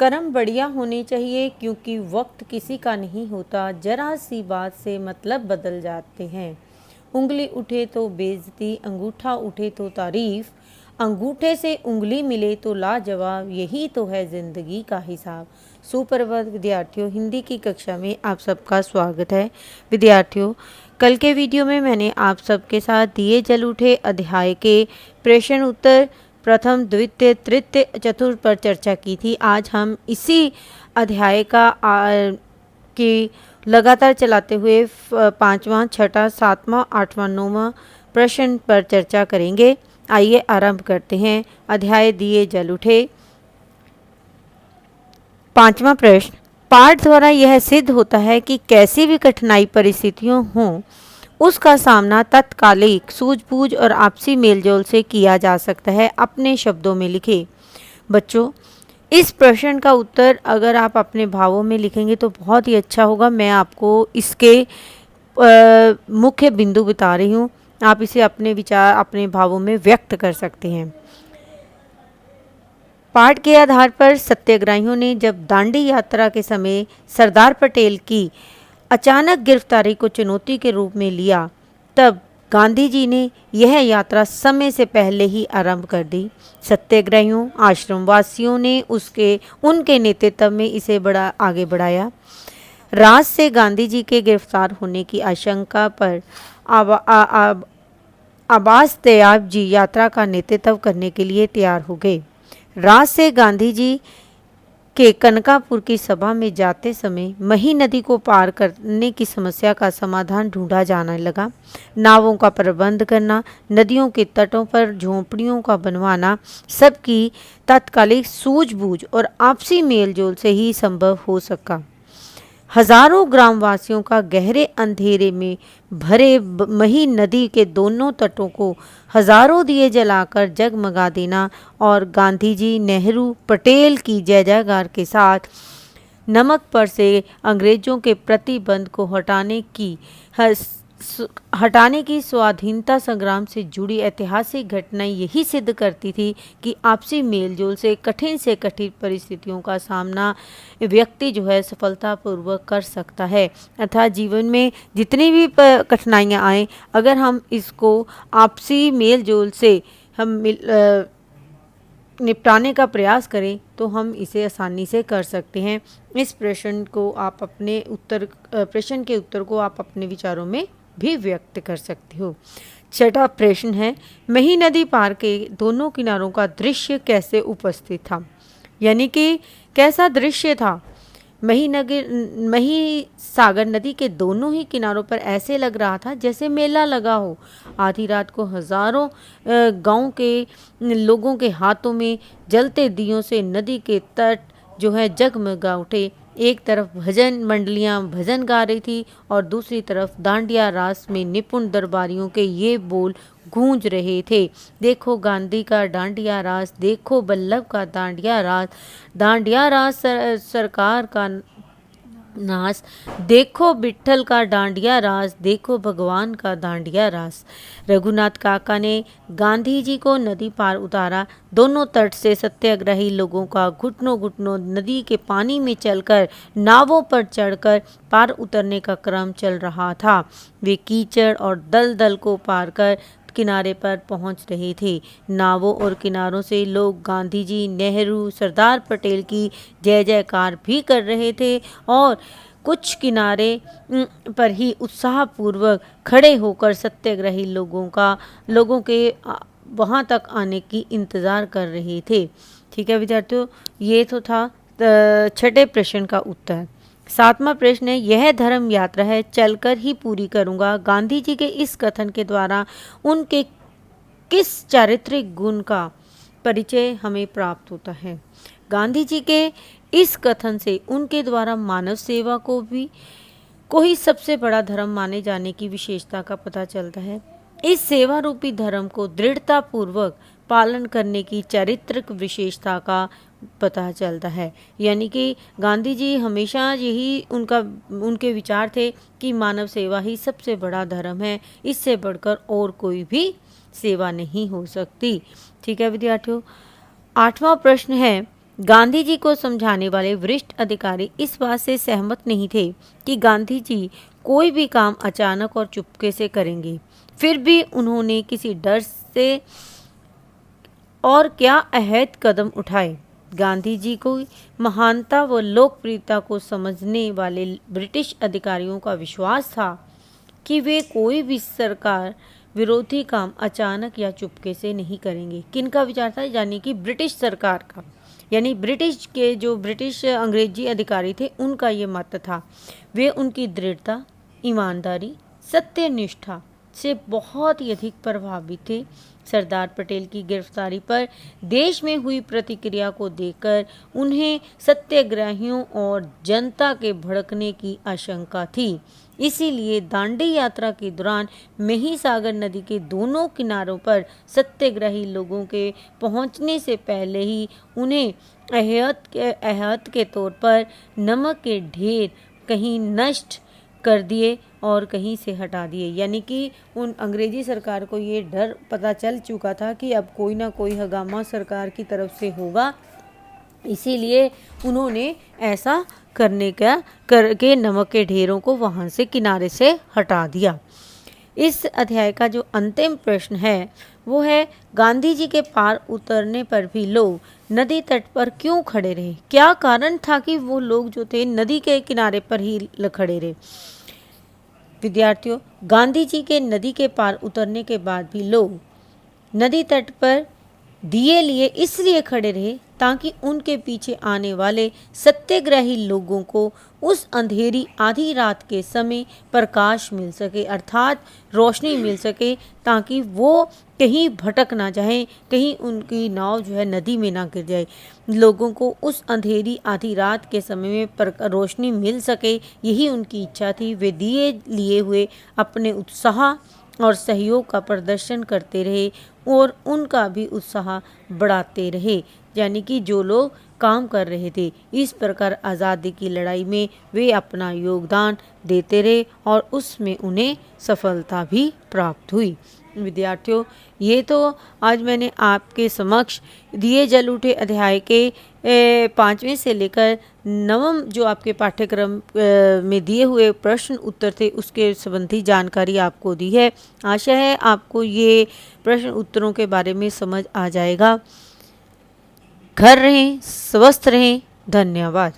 कर्म बढ़िया होने चाहिए क्योंकि वक्त किसी का नहीं होता, जरा सी बात से मतलब बदल जाते हैं। उंगली उठे तो बेइज्जती, अंगूठा उठे तो तारीफ, अंगूठे से उंगली मिले तो लाजवाब, यही तो है जिंदगी का हिसाब। सुप्रभात विद्यार्थियों, हिंदी की कक्षा में आप सबका स्वागत है। विद्यार्थियों, कल के वीडियो में मैंने आप सबके साथ दिए जल उठे अध्याय के प्रश्न उत्तर प्रथम, द्वितीय, तृतीय, चतुर्थ पर चर्चा की थी। आज हम इसी अध्याय का की लगातार चलाते हुए पांचवा, छठा, सातवां, आठवां, नौवां प्रश्न पर चर्चा करेंगे। आइए आरंभ करते हैं। अध्याय दिए जल उठे। पांचवा प्रश्न, पाठ द्वारा यह सिद्ध होता है कि कैसी भी कठिनाई परिस्थितियों हों, उसका सामना तत्कालिक सूझबूझ और आपसी मेलजोल से किया जा सकता है। अपने शब्दों में लिखे। बच्चों, इस प्रश्न का उत्तर अगर आप अपने भावों में लिखेंगे तो बहुत ही अच्छा होगा। मैं आपको इसके मुख्य बिंदु बता रही हूँ, आप इसे अपने विचार अपने भावों में व्यक्त कर सकते हैं। पाठ के आधार पर सत्याग्रहियों ने जब दांडी यात्रा के समय सरदार पटेल की अचानक गिरफ्तारी को चुनौती के रूप में लिया, तब गांधी जी ने यह यात्रा समय से पहले ही आरंभ कर दी। सत्याग्रहियों, आश्रमवासियों ने उनके नेतृत्व में इसे आगे बढ़ाया। रात से गांधी जी के गिरफ्तार होने की आशंका पर अब्बास तैयब जी यात्रा का नेतृत्व करने के लिए तैयार हो गए। रात से गांधी जी के कनकापुर की सभा में जाते समय मही नदी को पार करने की समस्या का समाधान ढूंढा जाने लगा। नावों का प्रबंध करना, नदियों के तटों पर झोंपड़ियों का बनवाना, सबकी तात्कालिक सूझबूझ और आपसी मेलजोल से ही संभव हो सका। हजारों ग्रामवासियों का गहरे अंधेरे में भरे मही नदी के दोनों तटों को हजारों दिए जलाकर जगमगा देना और गांधी जी, नेहरू, पटेल की जय जयकार के साथ नमक पर से अंग्रेजों के प्रतिबंध को हटाने की स्वाधीनता संग्राम से जुड़ी ऐतिहासिक घटनाएं यही सिद्ध करती थी कि आपसी मेलजोल से कठिन परिस्थितियों का सामना व्यक्ति जो है सफलतापूर्वक कर सकता है। अर्थात जीवन में जितनी भी कठिनाइयां आए, अगर हम इसको आपसी मेलजोल से हम निपटाने का प्रयास करें तो हम इसे आसानी से कर सकते हैं। इस प्रश्न के उत्तर को आप अपने विचारों में भी व्यक्त कर सकते हो। छठा प्रश्न है, मही नदी पार के दोनों किनारों का दृश्य कैसे उपस्थित था? यानी कि कैसा दृश्य था? मही सागर नदी के दोनों ही किनारों पर ऐसे लग रहा था जैसे मेला लगा हो। आधी रात को हजारों गांव के लोगों के हाथों में जलते दियों से नदी के तट जो है जगमगा उठे। एक तरफ भजन मंडलियां भजन गा रही थी और दूसरी तरफ दांडिया रास में निपुण दरबारियों के ये बोल गूंज रहे थे, देखो गांधी का दांडिया रास, देखो वल्लभ का दांडिया रास सरकार का नास, देखो विट्ठल का दांडिया रास, देखो भगवान का दांडिया रास। रघुनाथ काका ने गांधी जी को नदी पार उतारा। दोनों तट से सत्याग्रही लोगों का घुटनों घुटनों नदी के पानी में चलकर नावों पर चढ़कर पार उतरने का क्रम चल रहा था। वे कीचड़ और दलदल को पार कर किनारे पर पहुंच रहे थे। नावों और किनारों से लोग गांधी जी, नेहरू, सरदार पटेल की जय जयकार भी कर रहे थे और कुछ किनारे पर ही उत्साहपूर्वक खड़े होकर सत्याग्रही लोगों के वहां तक आने की इंतज़ार कर रहे थे। ठीक है विद्यार्थियों, ये तो था छठे प्रश्न का उत्तर। सातवां प्रश्न है, यह धर्म यात्रा है, चलकर ही पूरी करूंगा। गांधी जी के इस कथन के द्वारा उनके किस चारित्रिक गुण का परिचय हमें प्राप्त होता है? गांधी जी के इस कथन से उनके द्वारा मानव सेवा को ही सबसे बड़ा धर्म माने जाने की विशेषता का पता चलता है। इस सेवा रूपी धर्म को दृढ़ता पूर्वक पालन करने की चारित्रिक विशेषता का पता चलता है। यानी कि गांधी जी हमेशा यही उनके विचार थे कि मानव सेवा ही सबसे बड़ा धर्म है, इससे बढ़कर और कोई भी सेवा नहीं हो सकती। ठीक है विद्यार्थियों, आठवां प्रश्न है, गांधी जी को समझाने वाले वरिष्ठ अधिकारी इस बात से सहमत नहीं थे कि गांधी जी कोई भी काम अचानक और चुपके से करेंगे। फिर भी उन्होंने किसी डर से और क्या अहद कदम उठाए। गांधी जी को महानता व लोकप्रियता को समझने वाले ब्रिटिश अधिकारियों का विश्वास था कि वे कोई भी सरकार विरोधी काम अचानक या चुपके से नहीं करेंगे। किनका विचार था? यानी कि ब्रिटिश सरकार का, यानी ब्रिटिश अंग्रेजी अधिकारी थे, उनका ये मत था। वे उनकी दृढ़ता, ईमानदारी, सत्यनिष्ठा से बहुत ही अधिक प्रभावित थे। सरदार पटेल की गिरफ्तारी पर देश में हुई प्रतिक्रिया को देखकर उन्हें सत्याग्रहियों और जनता के भड़कने की आशंका थी। इसीलिए दांडी यात्रा के दौरान महिसागर नदी के दोनों किनारों पर सत्याग्रही लोगों के पहुंचने से पहले ही उन्हें एहतियात के तौर पर नमक के ढेर कहीं नष्ट कर दिए और कहीं से हटा दिए। यानी कि उन अंग्रेजी सरकार को ये डर पता चल चुका था कि अब कोई ना कोई हंगामा सरकार की तरफ से होगा, इसीलिए उन्होंने ऐसा करके नमक के ढेरों को वहाँ से किनारे से हटा दिया। इस अध्याय का जो अंतिम प्रश्न है वो है, गांधी जी के पार उतरने पर भी लोग नदी तट पर क्यों खड़े रहे? क्या कारण था कि वो लोग जो थे नदी के किनारे पर ही खड़े रहे? विद्यार्थियों, गांधी जी के नदी के पार उतरने के बाद भी लोग नदी तट पर दिए लिए इसलिए खड़े रहे ताकि उनके पीछे आने वाले सत्याग्रही लोगों को उस अंधेरी आधी रात के समय प्रकाश मिल सके, अर्थात रोशनी मिल सके, ताकि वो कहीं भटक ना जाए, कहीं उनकी नाव जो है नदी में ना गिर जाए। लोगों को उस अंधेरी आधी रात के समय में रोशनी मिल सके, यही उनकी इच्छा थी। वे दिए लिए हुए अपने उत्साह और सहयोग का प्रदर्शन करते रहे और उनका भी उत्साह बढ़ाते रहे, यानी कि जो लोग काम कर रहे थे। इस प्रकार आज़ादी की लड़ाई में वे अपना योगदान देते रहे और उसमें उन्हें सफलता भी प्राप्त हुई। विद्यार्थियों, ये तो आज मैंने आपके समक्ष दिए जल उठे अध्याय के 5वें से लेकर 9वें जो आपके पाठ्यक्रम में दिए हुए प्रश्न उत्तर थे उसके संबंधी जानकारी आपको दी है। आशा है आपको ये प्रश्न उत्तरों के बारे में समझ आ जाएगा। घर रहें, स्वस्थ रहें। धन्यवाद।